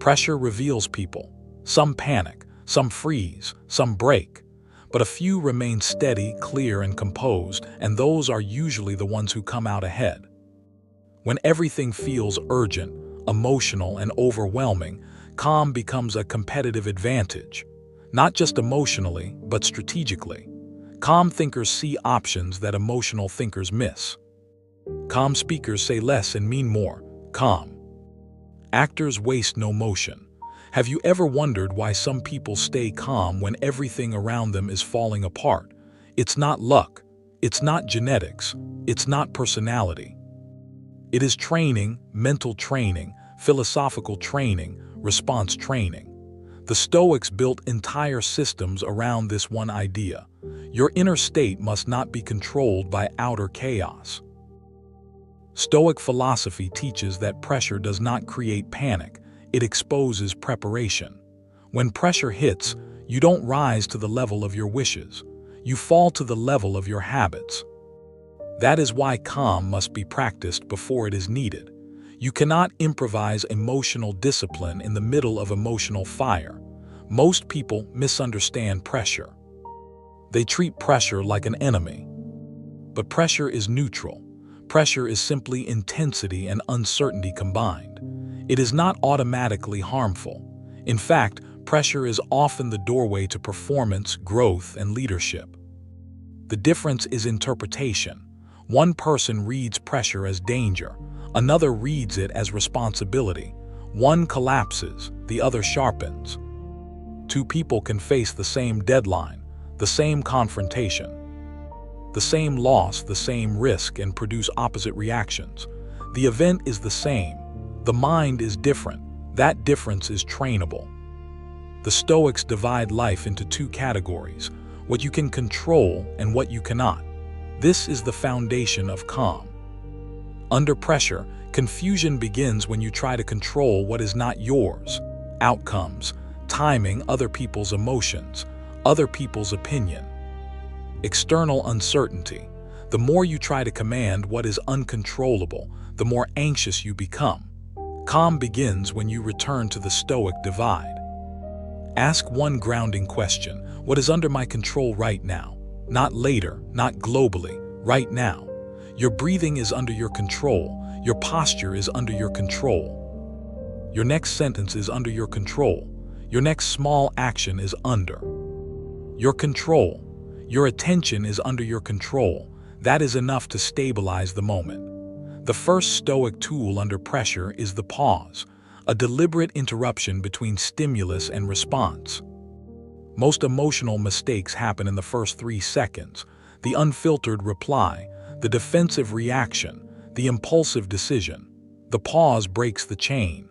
Pressure reveals people. Some panic, some freeze, some break. But a few remain steady, clear, and composed, and those are usually the ones who come out ahead. When everything feels urgent, emotional, and overwhelming, calm becomes a competitive advantage. Not just emotionally, but strategically. Calm thinkers see options that emotional thinkers miss. Calm speakers say less and mean more. Calm. Actors waste no motion. Have you ever wondered why some people stay calm when everything around them is falling apart? It's not luck. It's not genetics. It's not personality. It is training, mental training, philosophical training, response training. The Stoics built entire systems around this one idea. Your inner state must not be controlled by outer chaos. Stoic philosophy teaches that pressure does not create panic, it exposes preparation. When pressure hits, you don't rise to the level of your wishes. You fall to the level of your habits. That is why calm must be practiced before it is needed. You cannot improvise emotional discipline in the middle of emotional fire. Most people misunderstand pressure. They treat pressure like an enemy. But pressure is neutral. Pressure is simply intensity and uncertainty combined. It is not automatically harmful. In fact, pressure is often the doorway to performance, growth, and leadership. The difference is interpretation. One person reads pressure as danger. Another reads it as responsibility. One collapses, the other sharpens. Two people can face the same deadline, the same confrontation, the same loss, the same risk, and produce opposite reactions. The event is the same. The mind is different. That difference is trainable. The Stoics divide life into two categories: what you can control and what you cannot. This is the foundation of calm. Under pressure, confusion begins when you try to control what is not yours. Outcomes, timing, other people's emotions, other people's opinion. External uncertainty. The more you try to command what is uncontrollable, the more anxious you become. Calm begins when you return to the Stoic divide. Ask one grounding question: what is under my control right now? Not later, not globally, right now. Your breathing is under your control. Your posture is under your control. Your next sentence is under your control. Your next small action is under your control. Your attention is under your control. That is enough to stabilize the moment. The first Stoic tool under pressure is the pause, a deliberate interruption between stimulus and response. Most emotional mistakes happen in the first 3 seconds: the unfiltered reply, the defensive reaction, the impulsive decision. The pause breaks the chain.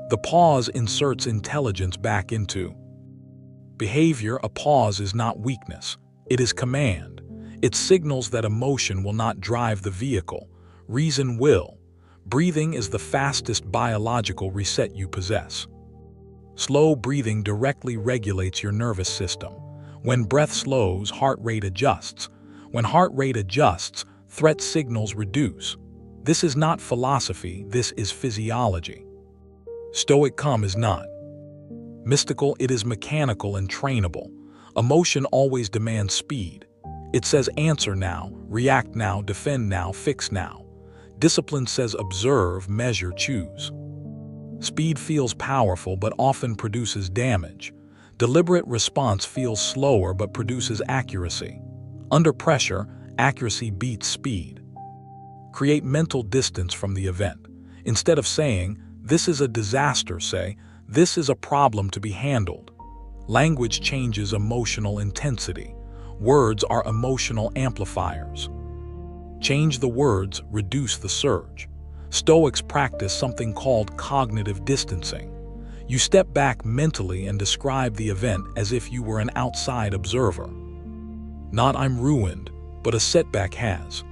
The pause inserts intelligence back into behavior. A pause is not weakness. It is command. It signals that emotion will not drive the vehicle. Reason will. Breathing is the fastest biological reset you possess. Slow breathing directly regulates your nervous system. When breath slows, heart rate adjusts. When heart rate adjusts, threat signals reduce. This is not philosophy, this is physiology. Stoic calm is not mystical, it is mechanical and trainable. Emotion always demands speed. It says answer now, react now, defend now, fix now. Discipline says observe, measure, choose. Speed feels powerful but often produces damage. Deliberate response feels slower but produces accuracy. Under pressure, accuracy beats speed. Create mental distance from the event. Instead of saying, "This is a disaster," say, "This is a problem to be handled." Language changes emotional intensity. Words are emotional amplifiers. Change the words, reduce the surge. Stoics practice something called cognitive distancing. You step back mentally and describe the event as if you were an outside observer. Not "I'm ruined," but a setback has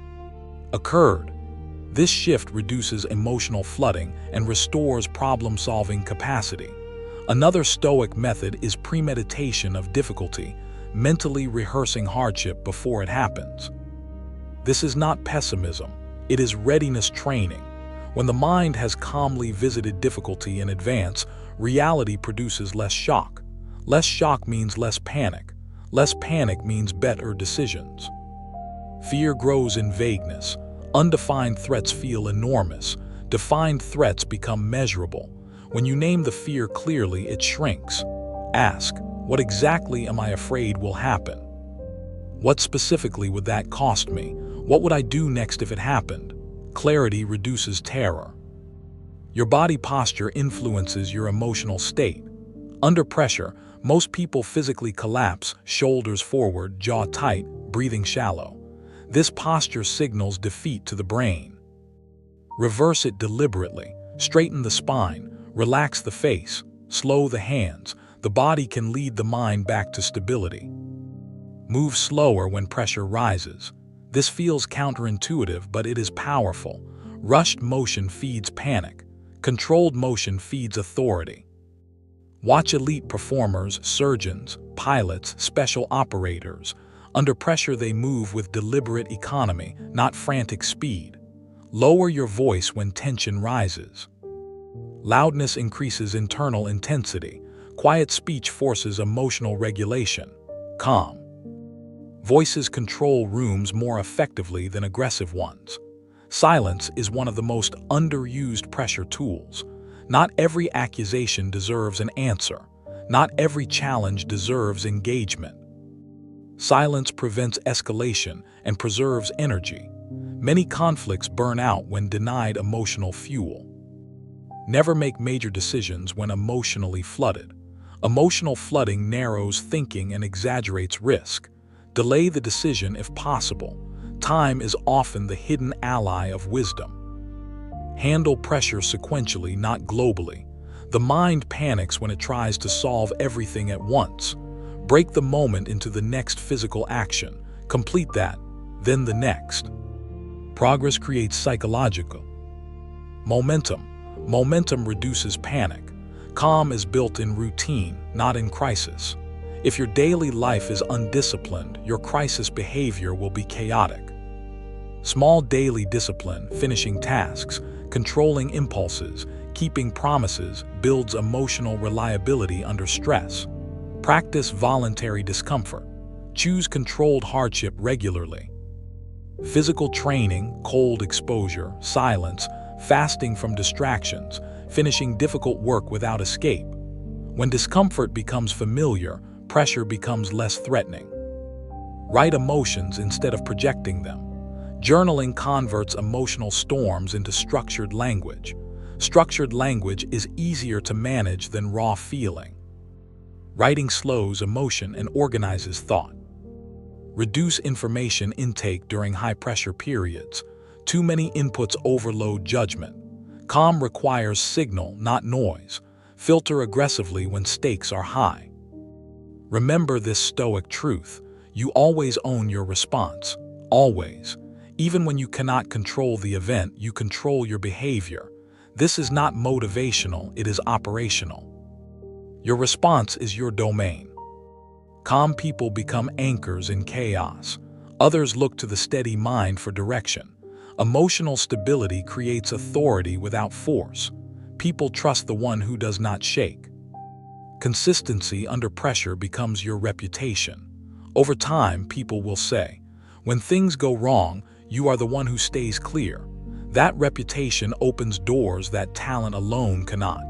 occurred. This shift reduces emotional flooding and restores problem-solving capacity. Another Stoic method is premeditation of difficulty, mentally rehearsing hardship before it happens. This is not pessimism, it is readiness training. When the mind has calmly visited difficulty in advance, reality produces less shock. Less shock means less panic. Less panic means better decisions. Fear grows in vagueness. Undefined threats feel enormous. Defined threats become measurable. When you name the fear clearly, it shrinks. Ask, what exactly am I afraid will happen? What specifically would that cost me? What would I do next if it happened? Clarity reduces terror. Your body posture influences your emotional state. Under pressure, most people physically collapse, shoulders forward, jaw tight, breathing shallow. This posture signals defeat to the brain. Reverse it deliberately. Straighten the spine, relax the face, slow the hands. The body can lead the mind back to stability. Move slower when pressure rises. This feels counterintuitive, but it is powerful. Rushed motion feeds panic. Controlled motion feeds authority. Watch elite performers, surgeons, pilots, special operators. Under pressure, they move with deliberate economy, not frantic speed. Lower your voice when tension rises. Loudness increases internal intensity. Quiet speech forces emotional regulation. Calm. Voices control rooms more effectively than aggressive ones. Silence is one of the most underused pressure tools. Not every accusation deserves an answer. Not every challenge deserves engagement. Silence prevents escalation and preserves energy. Many conflicts burn out when denied emotional fuel. Never make major decisions when emotionally flooded. Emotional flooding narrows thinking and exaggerates risk. Delay the decision if possible. Time is often the hidden ally of wisdom. Handle pressure sequentially, not globally. The mind panics when it tries to solve everything at once. Break the moment into the next physical action. Complete that, then the next. Progress creates psychological momentum. Momentum reduces panic. Calm is built in routine, not in crisis. If your daily life is undisciplined, your crisis behavior will be chaotic. Small daily discipline, finishing tasks, controlling impulses, keeping promises, builds emotional reliability under stress. Practice voluntary discomfort. Choose controlled hardship regularly. Physical training, cold exposure, silence, fasting from distractions, finishing difficult work without escape. When discomfort becomes familiar, pressure becomes less threatening. Write emotions instead of projecting them. Journaling converts emotional storms into structured language. Structured language is easier to manage than raw feeling. Writing slows emotion and organizes thought. Reduce information intake during high-pressure periods. Too many inputs overload judgment. Calm requires signal, not noise. Filter aggressively when stakes are high. Remember this Stoic truth: you always own your response. Always. Even when you cannot control the event, you control your behavior. This is not motivational, it is operational. Your response is your domain. Calm people become anchors in chaos. Others look to the steady mind for direction. Emotional stability creates authority without force. People trust the one who does not shake. Consistency under pressure becomes your reputation. Over time, people will say, when things go wrong, you are the one who stays clear. That reputation opens doors that talent alone cannot.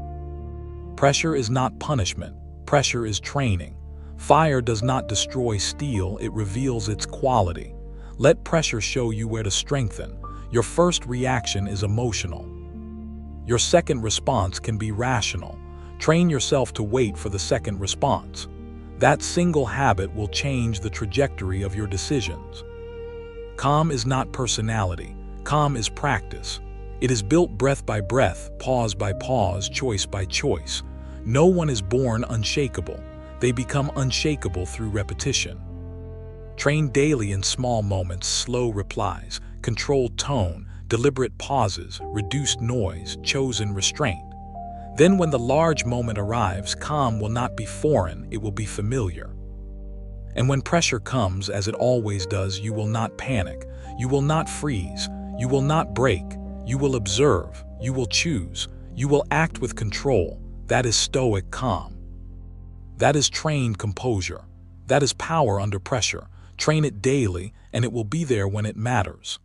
Pressure is not punishment. Pressure is training. Fire does not destroy steel, it reveals its quality. Let pressure show you where to strengthen. Your first reaction is emotional. Your second response can be rational. Train yourself to wait for the second response. That single habit will change the trajectory of your decisions. Calm is not personality. Calm is practice. It is built breath by breath, pause by pause, choice by choice. No one is born unshakable. They become unshakable through repetition. Train daily in small moments, slow replies, controlled tone, deliberate pauses, reduced noise, chosen restraint. Then when the large moment arrives, calm will not be foreign, it will be familiar. And when pressure comes, as it always does, you will not panic, you will not freeze, you will not break, you will observe, you will choose, you will act with control. That is Stoic calm. That is trained composure. That is power under pressure. Train it daily, and it will be there when it matters.